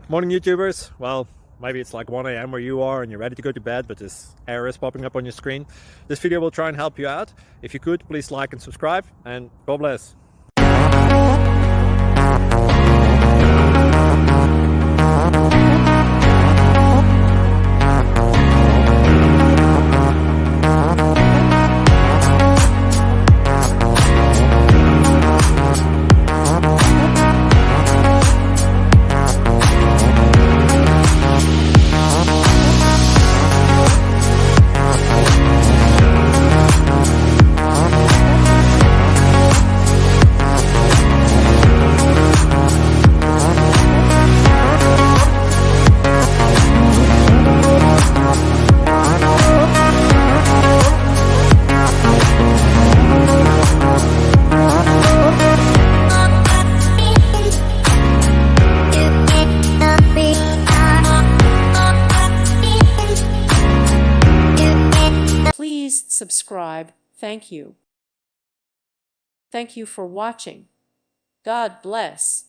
Morning YouTubers. Well, maybe it's like 1 a.m. where you are and you're ready to go to bed, but this error is popping up on your screen. This video will try and help you out. If you could, please like and subscribe, and God bless. Please subscribe. Thank you. Thank you for watching. God bless.